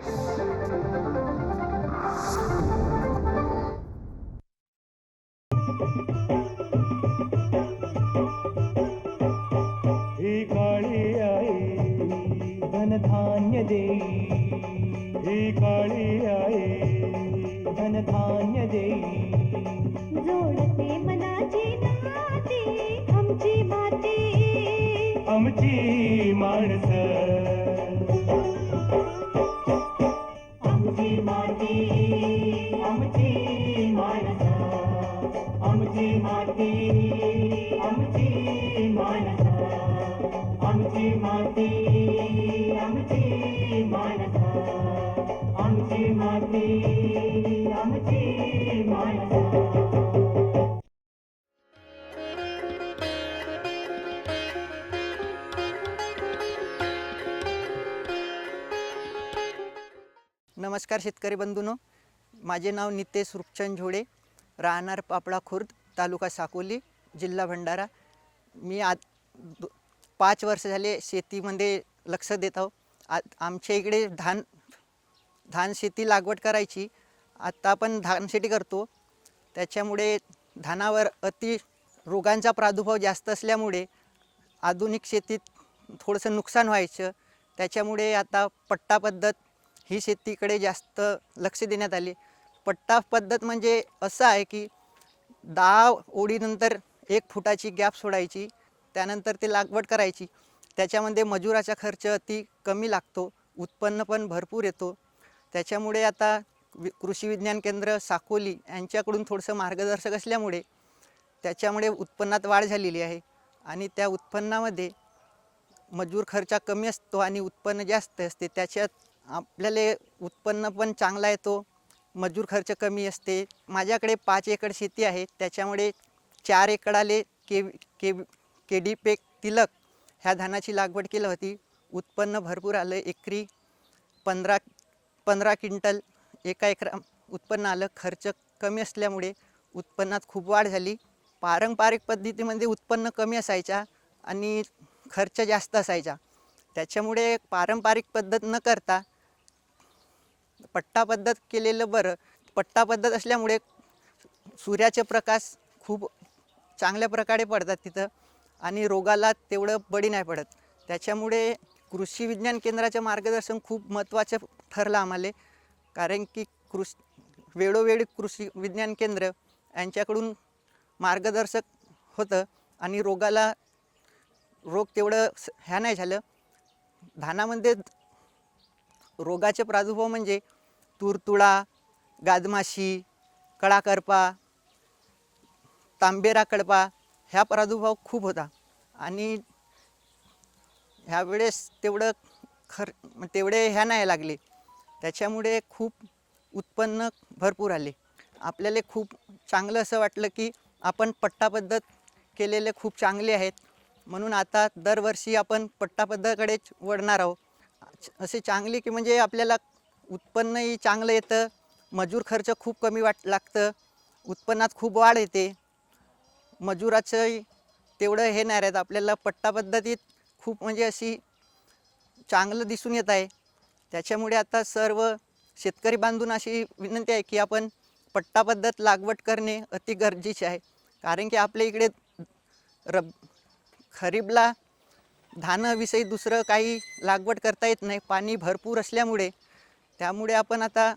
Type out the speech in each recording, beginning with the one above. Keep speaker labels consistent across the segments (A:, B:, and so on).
A: ही काळी आई धनधान्य देई, ही काळी आई धनधान्य देई.
B: जोडते मनाची नाती आमची माती,
A: आमची माणसं,
B: आमची माती,
A: आमची माणसं, आमची माती, आमची माणसं, आमची माती, आमची माणसं, आमची माती, आमची माणसं.
C: नमस्कार शेतकरी बंधूंनो, माझे नाव नितेश रूपचंद झोडे, राहणार पापळा खुर्द, तालुका साकोली, जिल्हा भंडारा. मी 5 वर्ष झाले शेतीमध्ये लक्ष देत आहो. आमच्या इकडे धान शेती लागवड करायची. आता आपण धान शेती करतो, त्याच्यामुळे धानावर रोगांचा प्रादुर्भाव जास्त असल्यामुळे आधुनिक शेतीत थोडंसं नुकसान व्हायचं. त्याच्यामुळे आता पट्टा पद्धत ही शेतीकडे जास्त लक्ष देण्यात आले. पट्टा पद्धत म्हणजे असं आहे की 10 ओळीनंतर 1 फुटाची गॅप सोडायची, त्यानंतर ते लागवड करायची. त्याच्यामध्ये मजुराचा खर्च अति कमी लागतो, उत्पन्न पण भरपूर येतो. त्याच्यामुळे आता कृषी विज्ञान केंद्र साकोली यांच्याकडून थोडंसं मार्गदर्शक असल्यामुळे त्याच्यामुळे उत्पन्नात वाढ झालेली आहे. आणि त्या उत्पन्नामध्ये मजूर खर्च कमी असतो आणि उत्पन्न जास्त असते. त्याच्यात आपल्याला उत्पन्न पण चांगला येतो, मजूर खर्च कमी असते. माझ्याकडे 5 एकर शेती आहे, त्याच्यामुळे 4 एकराले केडी पेक तिलक ह्या धानाची लागवड केली होती. उत्पन्न भरपूर आलं. एकरी 15 क्विंटल एका एकरा उत्पन्न आलं. खर्च कमी असल्यामुळे उत्पन्नात खूप वाढ झाली. पारंपरिक पद्धतीमध्ये उत्पन्न कमी असायचा आणि खर्च जास्त असायचा. त्याच्यामुळे पारंपरिक पद्धत न करता पट्टा पद्धत केलेलं बरं. पट्टा पद्धत असल्यामुळे सूर्याचे प्रकाश खूप चांगल्या प्रकारे पडतात तिथं आणि रोगाला तेवढं बळी नाही पडत. त्याच्यामुळे कृषी विज्ञान केंद्राचं मार्गदर्शन खूप महत्त्वाचं ठरलं आम्हाला. कारण की वेळोवेळी कृषी विज्ञान केंद्र यांच्याकडून मार्गदर्शक होतं आणि रोग तेवढं ह्या नाही झालं. धानामध्ये रोगाचे प्रादुर्भाव म्हणजे तुरतुळा, गादमाशी, कळाकरपा, तांबेरा कडपा ह्या प्रादुर्भाव खूप होता. आणि ह्यावेळेस तेवढे ह्या नाही लागले. त्याच्यामुळे खूप उत्पन्न भरपूर आले. आपल्याला खूप चांगलं असं वाटलं की आपण पट्टा पद्धत केलेले खूप चांगले आहेत, म्हणून आता दरवर्षी आपण पट्टा पद्धतीकडेच वळणार आहोत. असे चांगले की म्हणजे आपल्याला उत्पन्नही चांगलं येतं, मजूर खर्च खूप कमी लागतं, उत्पन्नात खूप वाढ येते. मजुराचंही तेवढं हे नाही राहत. आपल्याला पट्टा पद्धतीत खूप म्हणजे अशी चांगलं दिसून येत आहे. त्याच्यामुळे आता सर्व शेतकरी बांधून अशी विनंती आहे की आपण पट्टा पद्धत लागवड करणे अति गरजेचे आहे. कारण की आपल्या इकडे खरीपला धानाविषयी दुसरं काही लागवड करता येत नाही, पाणी भरपूर असल्यामुळे. त्यामुळे आपण आता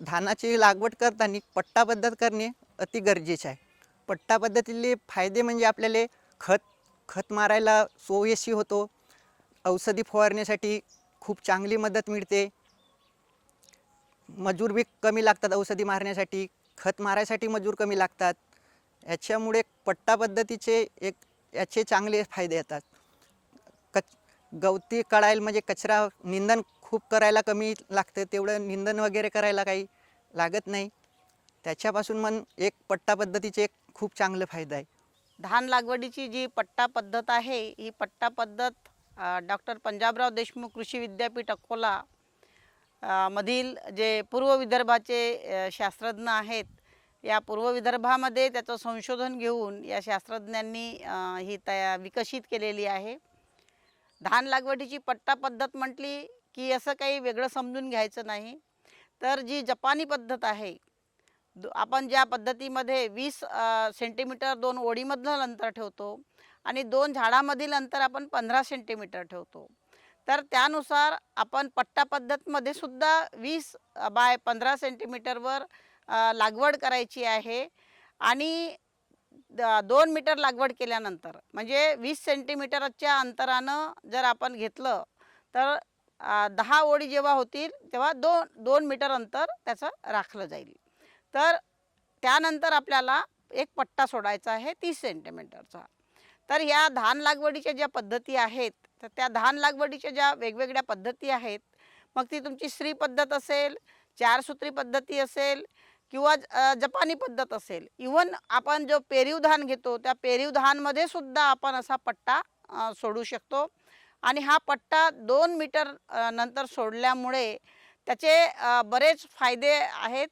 C: धानाची लागवड करताना पट्टा पद्धत करणे अति गरजेचे आहे. पट्टा पद्धतीले फायदे म्हणजे आपल्याला खत मारायला सोयीस्कर होतो, औषधी फवारण्यासाठी खूप चांगली मदत मिळते, मजूर बी कमी लागतात औषधी मारण्यासाठी, खत मारायसाठी मजूर कमी लागतात. याच्यामुळे पट्टा पद्धतीचे याचे चांगले फायदे येतात. गवती काढायला म्हणजे कचरा निंदन खूप करायला कमी लागतं, तेवढं निंदन वगैरे करायला काही लागत नाही. त्याच्यापासून एक पट्टा पद्धतीचे खूप चांगलं फायदा आहे.
D: धान लागवडीची जी पट्टा पद्धत आहे, ही पट्टा पद्धत डॉक्टर पंजाबराव देशमुख कृषी विद्यापीठ अकोला मधील जे पूर्व विदर्भाचे शास्त्रज्ञ आहेत, या पूर्व विदर्भामध्ये त्याचं संशोधन घेऊन या शास्त्रज्ञांनी ही विकसित केलेली आहे. धान लागवडीची पट्टा पद्धत म्हटली की असं काही वेगळं समजून घ्यायचं नाही. तर जी जपानी पद्धत आहे, आपण ज्या पद्धतीमध्ये 20 सेंटीमीटर 2 ओळीमधलं अंतर ठेवतो आणि 2 झाडामधील अंतर आपण 15 सेंटीमीटर ठेवतो. तर त्यानुसार आपण पट्टा पद्धतमध्ये सुद्धा 20 बाय 15 सेंटीमीटरवर लागवड करायची आहे आणि 2 मीटर लागवड केल्यानंतर म्हणजे 20 सेंटीमीटरच्या अंतरानं जर आपण घेतलं तर 10 ओळी जेव्हा होतील तेव्हा 2 मीटर अंतर त्याचं राखलं जाईल. तर त्यानंतर आपल्याला एक पट्टा सोडायचा आहे 30 सेंटीमीटरचा. तर ह्या धान लागवडीच्या ज्या पद्धती आहेत, तर त्या धान लागवडीच्या ज्या वेगवेगळ्या पद्धती आहेत, मग ती तुमची श्री पद्धत असेल, 4 सूत्री पद्धती असेल किंवा जपानी पद्धत असेल. इव्हन आपण जो पेरीव धान घेतो त्या पेरीव धानमध्ये सुद्धा आपण असा पट्टा सोडू शकतो आणि हा पट्टा 2 मीटर नंतर सोडल्यामुळे त्याचे बरेच फायदे आहेत.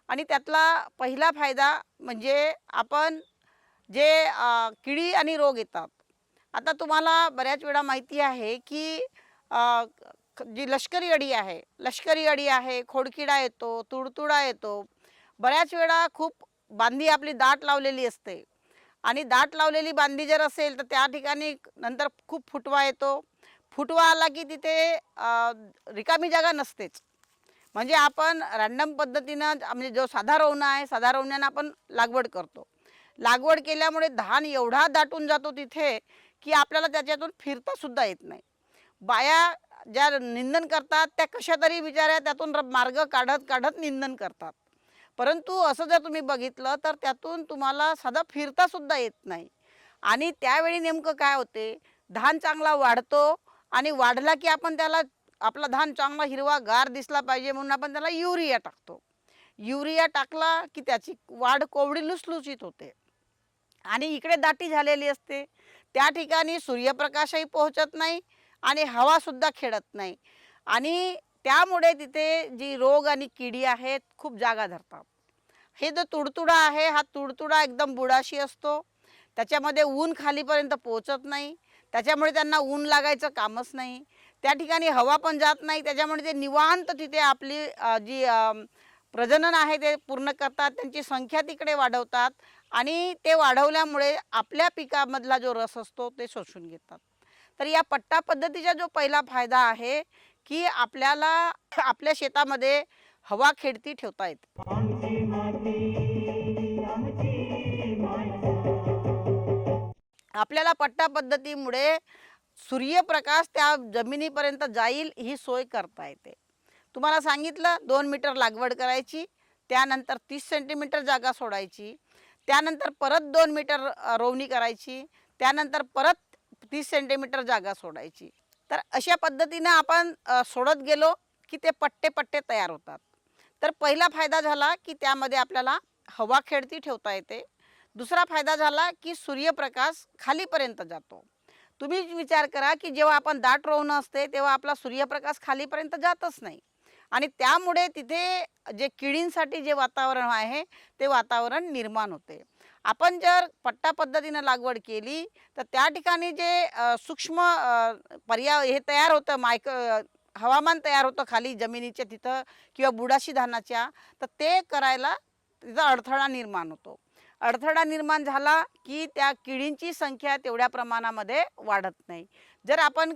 D: आणि त्यातला पहिला फायदा म्हणजे आपण जे किडी आणि रोग येतात. आता तुम्हाला बऱ्याच वेळा माहिती आहे की जी लष्करी अळी आहे, खोडकिडा येतो, तुडतुडा येतो. बऱ्याच वेळा खूप बांधी आपली दाट लावलेली असते आणि दाट लावलेली बांधी जर असेल तर त्या ठिकाणी नंतर खूप फुटवा येतो. फुटवा आला की तिथे रिकामी जागा नसतेच. म्हणजे आपण रॅन्डम पद्धतीनं म्हणजे जो साधा रोवणा आहे, साधा रोवण्यानं आपण लागवड करतो. लागवड केल्यामुळे धान एवढा दाटून जातो तिथे की आपल्याला त्याच्यातून फिरतासुद्धा येत नाही. बाया ज्या निंदन करतात त्या कशा तरी बिचाऱ्या त्यातून मार्ग काढत काढत निंदन करतात. परंतु असं जर तुम्ही बघितलं तर त्यातून तुम्हाला साधा फिरतासुद्धा येत नाही. आणि त्यावेळी नेमकं काय होते, धान चांगला वाढतो आणि वाढला की आपण त्याला आपला धान चांगला हिरवा गार दिसला पाहिजे म्हणून आपण त्याला युरिया टाकतो. युरिया टाकला की त्याची वाढ कोवडी लुसलुसीत होते आणि इकडे दाटी झालेली असते. त्या ठिकाणी सूर्यप्रकाशही पोहोचत नाही आणि हवासुद्धा खेळत नाही आणि त्यामुळे तिथे जी रोग आणि किडी आहेत खूप जागा धरतात. हे जो तुडतुडा आहे हा तुडतुडा एकदम बुडाशी असतो. त्याच्यामध्ये ऊन खालीपर्यंत पोहोचत नाही, त्याच्यामुळे त्यांना ऊन लागायचं कामच नाही. त्या ठिकाणी हवा पण जात नाही, त्याच्यामुळे ते निवांत तिथे आपली जी प्रजनन आहे ते पूर्ण करतात, त्यांची संख्या तिकडे वाढवतात आणि ते वाढवल्यामुळे आपल्या पिकामधला जो रस असतो ते शोषून घेतात. तर या पट्टा पद्धतीचा जो पहिला फायदा आहे की आपल्याला आपल्या शेतामध्ये हवा खेळती ठेवता येते.
A: आमची माती आमची माणसं.
D: आपल्याला पट्टा पद्धतीमुळे सूर्यप्रकाश त्या जमिनीपर्यंत जाईल ही सोय करता येते. तुम्हाला सांगितलं 2 मीटर लागवड करायची, त्यानंतर 30 सेंटीमीटर जागा सोडायची, त्यानंतर परत 2 मीटर रोवणी करायची, त्यानंतर परत 30 सेंटीमीटर जागा सोडायची. तर अशा पद्धतीनं आपण सोडत गेलो की ते पट्टे पट्टे तयार होतात. तर पहिला फायदा झाला की त्यामध्ये आपल्याला हवा खेळती ठेवता येते. दुसरा फायदा झाला की सूर्यप्रकाश खालीपर्यंत जातो. तुम्ही विचार करा की जेव्हा आपण दाट रोवणं असते तेव्हा आपला सूर्यप्रकाश खालीपर्यंत जातच नाही आणि त्यामुळे तिथे जे किडींसाठी जे वातावरण आहे ते वातावरण निर्माण होते. आपण जर पट्टा पद्धतीनं लागवड केली तर त्या ठिकाणी जे सूक्ष्म पर्याय हे तयार होतं, हवामान तयार होतं खाली जमिनीच्या तिथं किंवा बुडाशी धानाच्या, तर ते करायला तिचा अडथळा निर्माण होतो. अडथळा निर्माण झाला की त्या किडींची संख्या तेवढ्या प्रमाणामध्ये वाढत नाही. जर आपण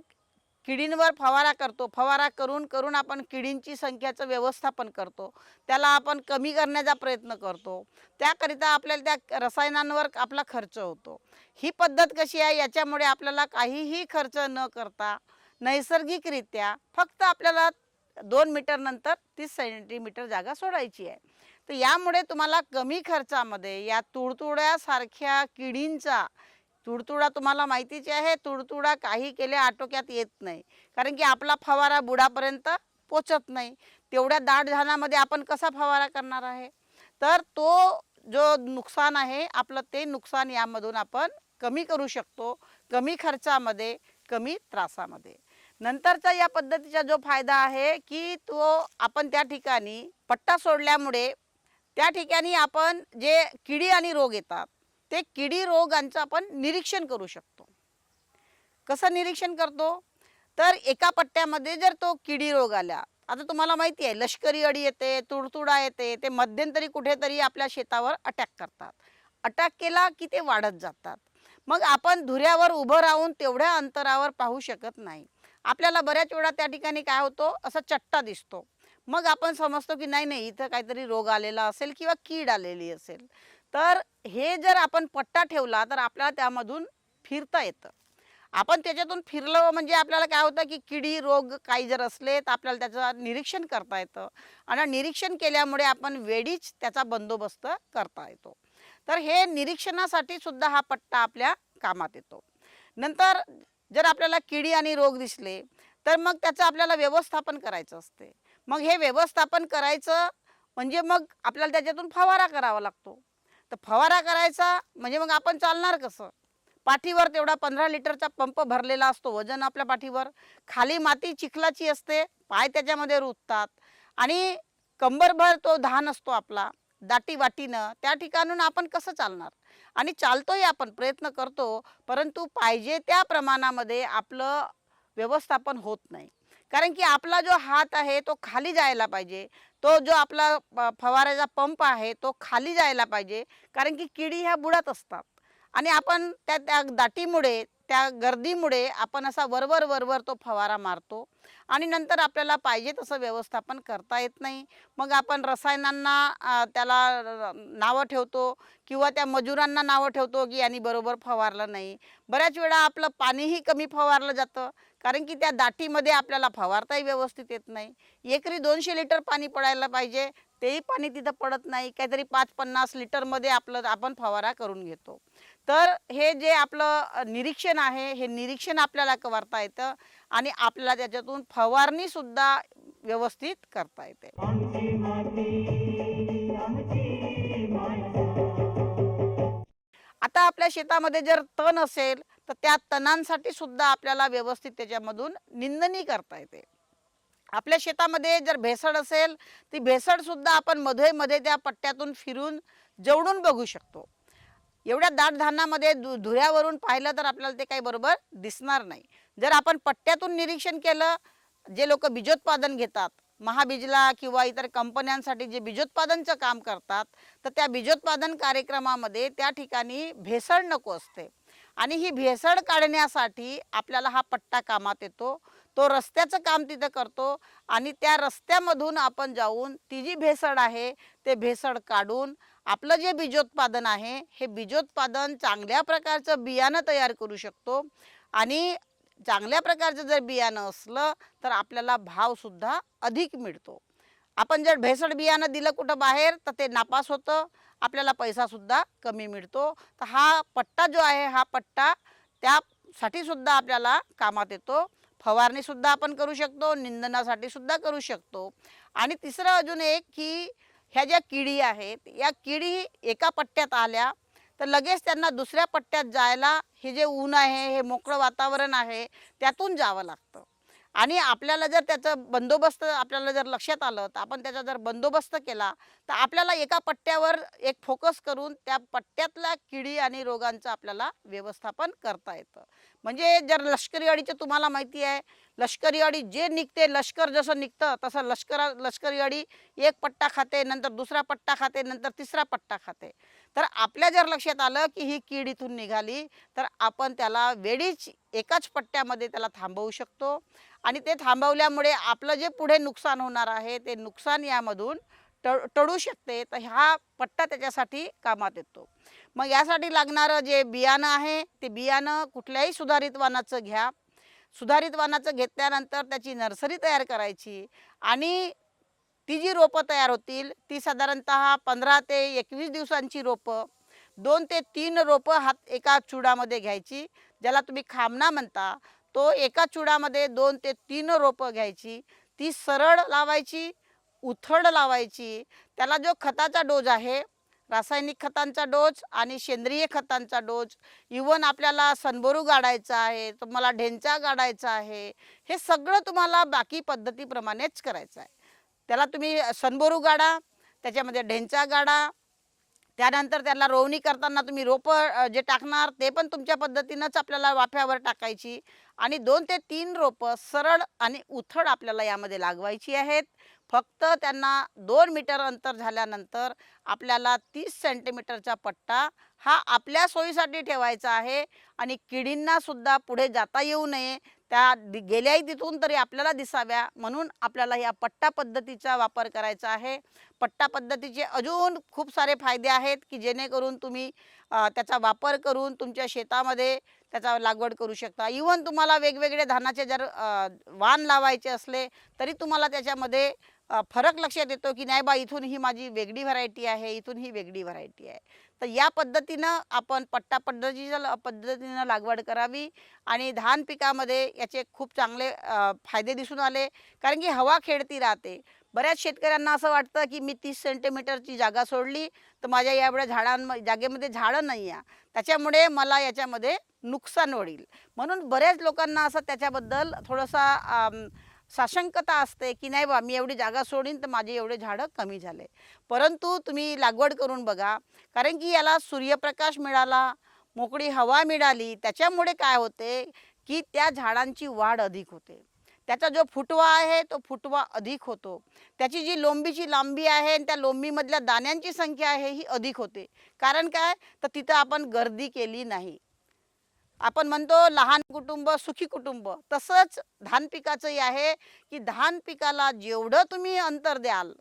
D: किडींवर फवारा करतो, फवारा करून करून आपण किडींची संख्याचं व्यवस्थापन करतो, त्याला आपण कमी करण्याचा प्रयत्न करतो, त्याकरिता आपल्याला त्या रसायनांवर आपला खर्च होतो. ही पद्धत कशी आहे, याच्यामुळे आपल्याला काहीही खर्च न करता नैसर्गिकरित्या फक्त आपल्याला 2 मीटर नंतर 30 सेंटीमीटर जागा सोडायची आहे. तर यामुळे तुम्हाला कमी खर्चामध्ये या तुडतुड्यासारख्या किडींचा, तुडतुडा तुम्हाला माहितीच आहे, तुडतुडा काही केले आटोक्यात येत नाही, कारण की आपला फवारा बुडापर्यंत पोचत नाही. तेवढ्या दाट धानामध्ये आपण कसा फवारा करणार आहे. तर तो जो नुकसान आहे आपलं, ते नुकसान यामधून आपण कमी करू शकतो, कमी खर्चामध्ये, कमी त्रासामध्ये. नंतरचा या पद्धतीचा जो फायदा आहे की तो आपण त्या ठिकाणी पट्टा सोडल्यामुळे त्या ठिकाणी आपण जे किडी आणि रोग येतात ते किडी रोगांचं आपण निरीक्षण करू शकतो. कसं निरीक्षण करतो, तर एका पट्ट्यामध्ये जर तो किडी रोग आला, आता तुम्हाला माहिती आहे लष्करी अळी येते, तुडतुडा येते, ते मध्यंतरी कुठेतरी आपल्या शेतावर अटॅक करतात. अटॅक केला की ते वाढत जातात. मग आपण धुऱ्यावर उभं राहून तेवढ्या अंतरावर पाहू शकत नाही. आपल्याला बऱ्याच वेळा त्या ठिकाणी काय होतो, असा चट्टा दिसतो. मग आपण समजतो की नाही नाही इथं काहीतरी रोग आलेला असेल किंवा कीड आलेली असेल. तर हे जर आपण पट्टा ठेवला तर आपल्याला त्यामधून फिरता येतं. आपण त्याच्यातून फिरलो म्हणजे आपल्याला काय होतं की किडी रोग काही जर असले तर आपल्याला त्याचं निरीक्षण करता येतं आणि निरीक्षण केल्यामुळे आपण वेळीच त्याचा बंदोबस्त करता येतो. तर हे निरीक्षणासाठी सुद्धा हा पट्टा आपल्या कामात येतो. नंतर जर आपल्याला किडी आणि रोग दिसले तर मग त्याचं आपल्याला व्यवस्थापन करायचं असते. मग हे व्यवस्थापन करायचं म्हणजे मग आपल्याला त्याच्यातून फवारा करावा लागतो. तर फवारा करायचा म्हणजे मग आपण चालणार कसं? पाठीवर तेवढा 15 लिटरचा पंप भरलेला असतो, वजन आपल्या पाठीवर, खाली माती चिखलाची असते, पाय त्याच्यामध्ये रुततात आणि कंबरभर तो धान असतो आपला दाटी वाटीनं, त्या ठिकाणून आपण कसं चालणार? आणि चालतोय आपण प्रयत्न करतो, परंतु पाहिजे त्या प्रमाणामध्ये आपलं व्यवस्थापन होत नाही. कारण की आपला जो हात आहे तो खाली जायला पाहिजे, तो जो आपला फवाऱ्याचा पंप आहे तो खाली जायला पाहिजे. कारण की किडी ह्या बुडात असतात आणि आपण त्या त्या दाटीमुळे त्या गर्दीमुळे आपण असा वरवर वरवर तो फवारा मारतो आणि नंतर आपल्याला पाहिजे तसं व्यवस्थापन करता येत नाही. मग आपण रसायनांना त्याला नावं ठेवतो किंवा त्या मजुरांना नावं ठेवतो की यांनी बरोबर फवारलं नाही. बऱ्याच वेळा आपलं पाणीही कमी फवारलं जातं कारण की त्या दाटीमध्ये आपल्याला फवारताही व्यवस्थित येत नाही. एकरी 200 लिटर पाणी पडायला पाहिजे, तेही पाणी तिथं पडत नाही. काहीतरी 5-50 लिटरमध्ये आपण फवारा करून घेतो. तर हे जे आपलं निरीक्षण आहे, हे निरीक्षण आपल्याला करता येतं आणि आपल्याला त्याच्यातून फवारणीसुद्धा व्यवस्थित करता येते.
A: आमची माती आमची माणसं.
D: आता आपल्या शेतामध्ये जर तण असेल तर त्या तणांसाठी सुद्धा आपल्याला व्यवस्थित त्याच्यामधून निंदणी करता येते. आपल्या शेतामध्ये जर भेसळ असेल ती भेसळ सुद्धा आपण मध्ये मध्ये त्या पट्ट्यातून फिरून जवळून बघू शकतो. एवढ्या दाट धानामध्ये धुऱ्यावरून पाहिलं तर आपल्याला ते काही बरोबर दिसणार नाही. जर आपण पट्ट्यातून निरीक्षण केलं, जे लोक बीजोत्पादन घेतात महाबीजला किंवा इतर कंपन्यांसाठी जे बीजोत्पादनचं काम करतात, तर त्या बीजोत्पादन कार्यक्रमामध्ये त्या ठिकाणी भेसळ नको असते आणि ही भेसळ काढण्यासाठी आपल्याला हा पट्टा कामात येतो. तो रस्त्याचं काम तिथं करतो आणि त्या रस्त्यामधून आपण जाऊन ती जी भेसळ आहे ते भेसळ काढून आपलं जे बीजोत्पादन आहे हे बीजोत्पादन चांगल्या प्रकारचं बियाणं तयार करू शकतो आणि चांगल्या प्रकारचं जर बियाणं असलं तर आपल्याला भावसुद्धा अधिक मिळतो. आपण जर भेसळ बियाणं दिलं कुठं बाहेर तर ते नापास होतं, आपल्याला पैसासुद्धा कमी मिळतो. तर हा पट्टा जो आहे हा पट्टा त्यासाठी सुद्धा आपल्याला कामात येतो. फवारणीसुद्धा आपण करू शकतो, निंदनासाठी सुद्धा करू शकतो. आणि तिसरं अजून एक की ह्या ज्या किडी आहेत या किडी एका पट्ट्यात आल्या तर लगेच त्यांना दुसऱ्या पट्ट्यात जायला हे जे ऊन आहे, हे मोकळं वातावरण आहे त्यातून जावं लागतं. आणि आपल्याला जर त्याचं बंदोबस्त आपल्याला जर लक्षात आलं तर आपण त्याचा जर बंदोबस्त केला तर आपल्याला एका पट्ट्यावर एक फोकस करून त्या पट्ट्यातल्या किडी आणि रोगांचं आपल्याला व्यवस्थापन करता येतं. म्हणजे जर लष्करी अळीचं तुम्हाला माहिती आहे, लष्करी अळी जे निघते, लष्कर जसं निघतं तसं लष्करी अळी एक पट्टा खाते, नंतर दुसरा पट्टा खाते, नंतर तिसरा पट्टा खाते. तर आपल्या जर लक्षात आलं की ही कीड इथून निघाली तर आपण त्याला वेळीच एकाच पट्ट्यामध्ये त्याला थांबवू शकतो आणि ते थांबवल्यामुळे आपलं जे पुढे नुकसान होणार आहे ते नुकसान यामधून टळू शकते. तर हा पट्टा त्याच्यासाठी कामात येतो. मग यासाठी लागणारं जे बियाणं आहे ते बियाणं कुठल्याही सुधारित वाणाचं घ्या. सुधारित वाणाचं घेतल्यानंतर त्याची नर्सरी तयार करायची आणि ती जी रोपं तयार होतील ती साधारणतः 15 ते 21 दिवसांची रोपं, 2 ते 3 रोपं एका चुडामध्ये घ्यायची, ज्याला तुम्ही खामना म्हणता. तो एका चुडामध्ये 2 ते 3 रोपं घ्यायची, ती सरळ लावायची, उथळ लावायची. त्याला जो खताचा डोस आहे, रासायनिक खतांचा डोस आणि सेंद्रिय खतांचा डोस, इवन आपल्याला सनबोरू गाडायचा आहे, तुम्हाला ढेंचा गाडायचा आहे, हे सगळं तुम्हाला बाकी पद्धतीप्रमाणेच करायचं आहे. त्याला तुम्ही सनबोरू गाडा, त्याच्यामध्ये ढेंचा गाडा, त्यानंतर त्याला रोवणी करताना तुम्ही रोपं जे टाकणार ते पण तुमच्या पद्धतीनंच आपल्याला वाफ्यावर टाकायची आणि 2 ते 3 रोपं सरळ आणि उथळ आपल्याला यामध्ये लागवायची आहेत. फक्त त्यांना 2 मीटर अंतर झाल्यानंतर आपल्याला 30 सेंटीमीटरचा पट्टा हा आपल्या सोयीसाठी ठेवायचा आहे आणि किडींना सुद्धा पुढे जाता येऊ नये, त्या गेल्याही तिथून तरी आपल्याला दिसाव्या म्हणून आपल्याला या पट्टा पद्धतीचा वापर करायचा आहे. पट्टा पद्धतीचे अजून खूप सारे फायदे आहेत की जेणेकरून तुम्ही त्याचा वापर करून तुमच्या शेतामध्ये त्याचा लागवड करू शकता. इव्हन तुम्हाला वेगवेगळे धानाचे जर वाण लावायचे असले तरी तुम्हाला त्याच्यामध्ये फरक लक्षात येतो की नाही बा इथून ही माझी वेगळी व्हरायटी आहे, इथून ही वेगळी व्हरायटी आहे. तर या पद्धतीनं आपण पट्टा पद्धतीनं लागवड करावी आणि धान पिकामध्ये याचे खूप चांगले फायदे दिसून आले. कारण की हवा खेळती राहते. बऱ्याच शेतकऱ्यांना असं वाटतं की मी 30 सेंटीमीटरची जागा सोडली तर माझ्या एवढ्या जागेमध्ये झाडं नाही आहे, त्याच्यामुळे मला याच्यामध्ये नुकसान होईल. म्हणून बऱ्याच लोकांना असं त्याच्याबद्दल थोडासा साशंकता असते की नाही बा मी एवढी जागा सोडीन तर माझे एवढे झाडं कमी झाले. परंतु तुम्ही लागवड करून बघा, कारण की याला सूर्यप्रकाश मिळाला, मोकळी हवा मिळाली, त्याच्यामुळे काय होते की त्या झाडांची वाढ अधिक होते. त्याचा जो फुटवा आहे तो फुटवा अधिक होतो. त्याची जी लोंबीची लांबी आहे आणि त्या लोंबीमधल्या दाण्यांची संख्या आहे ही अधिक होते. कारण काय तर तिथं आपण गर्दी केली नाही. आपण म्हणतो लहान कुटुंब सुखी कुटुंब, तसंच धान पिकाचंही आहे की धान पिकाला जेवढं तुम्ही अंतर द्याल,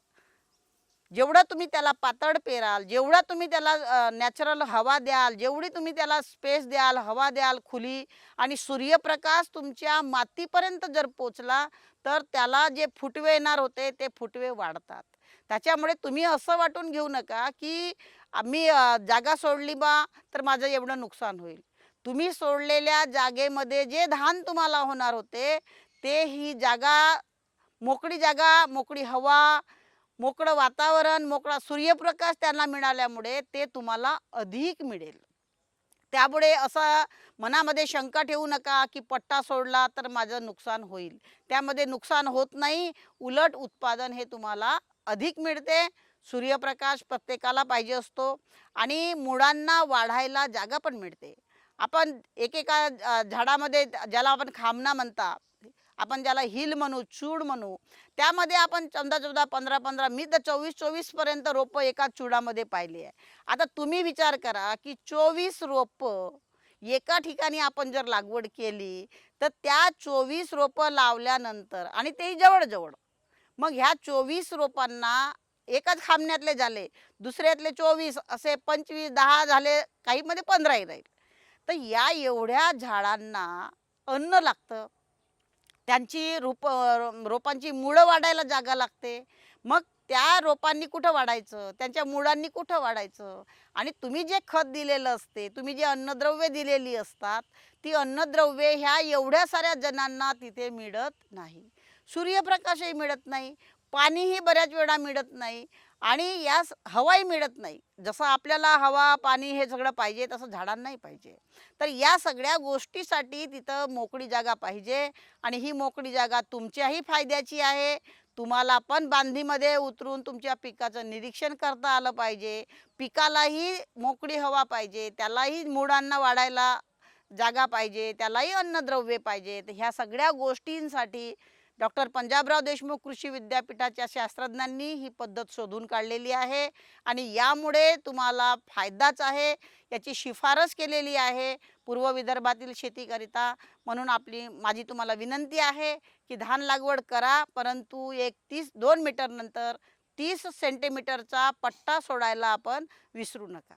D: जेवढं तुम्ही त्याला पातळ पेराल, जेवढा तुम्ही त्याला नॅचरल हवा द्याल, जेवढी तुम्ही त्याला स्पेस द्याल, हवा द्याल खुली आणि सूर्यप्रकाश तुमच्या मातीपर्यंत जर पोचला तर त्याला जे फुटवे येणार होते ते फुटवे वाढतात. त्याच्यामुळे तुम्ही असं वाटून घेऊ नका की आम्ही जागा सोडली बा तर माझं एवढं नुकसान होईल. तुम्ही सोडलेल्या जागेमध्ये जे धान तुम्हाला होणार होते ते ही जागा, मोकळी जागा, मोकळी हवा, मोकळं वातावरण, मोकळा सूर्यप्रकाश त्यांना मिळाल्यामुळे ते तुम्हाला अधिक मिळेल. त्यामुळे असं मनामध्ये शंका ठेवू नका की पट्टा सोडला तर माझं नुकसान होईल. त्यामध्ये नुकसान होत नाही, उलट उत्पादन हे तुम्हाला अधिक मिळते. सूर्यप्रकाश प्रत्येकाला पाहिजे असतो आणि मुळांना वाढायला जागा पण मिळते. आपण एकेका झाडामध्ये ज्याला आपण खामना म्हणता, आपण ज्याला हिल म्हणू, चूड म्हणू, त्यामध्ये आपण 14-14, 15-15, मी तर 24-24 पर्यंत रोपं एका चुडामध्ये पाहिली आहे. आता तुम्ही विचार करा की 24 रोपं एका ठिकाणी आपण जर लागवड केली तर त्या 24 रोपं लावल्यानंतर आणि तेही जवळजवळ, मग ह्या 24 रोपांना एकाच खामण्यातले झाले, दुसऱ्यातले 24, असे 25, 10 झाले, काहीमध्ये 15ही राहील. तर या एवढ्या झाडांना अन्न लागतं, त्यांची रोपांची मुळं वाढायला जागा लागते. मग त्या रोपांनी कुठं वाढायचं, त्यांच्या मुळांनी कुठं वाढायचं आणि तुम्ही जे खत दिलेलं असते, तुम्ही जे अन्नद्रव्य दिलेली असतात, ती अन्नद्रव्ये ह्या एवढ्या साऱ्या जणांना तिथे मिळत नाही. सूर्यप्रकाशही मिळत नाही, पाणीही बऱ्याच वेळा मिळत नाही आणि यास हवाही मिळत नाही. जसं आपल्याला हवा, पाणी हे सगळं पाहिजे तसं झाडांनाही पाहिजे. तर या सगळ्या गोष्टीसाठी तिथं मोकळी जागा पाहिजे आणि ही मोकळी जागा तुमच्याही फायद्याची आहे. तुम्हाला पण बांधीमध्ये उतरून तुमच्या पिकाचं निरीक्षण करता आलं पाहिजे. पिकालाही मोकळी हवा पाहिजे, त्यालाही मुळांना वाढायला जागा पाहिजे, त्यालाही अन्नद्रव्ये पाहिजे. तर ह्या सगळ्या गोष्टींसाठी डॉक्टर पंजाबराव देशमुख कृषी विद्यापीठाच्या शास्त्रज्ञांनी ही पद्धत शोधून काढलेली आहे आणि यामुळे तुम्हाला फायदाच आहे. याची शिफारस केलेली आहे पूर्व विदर्भातील शेतीकरिता. म्हणून माझी तुम्हाला विनंती आहे की धान लागवड करा, परंतु 2 मीटर नंतर 30 सेंटीमीटरचा पट्टा सोडायला आपण विसरू नका.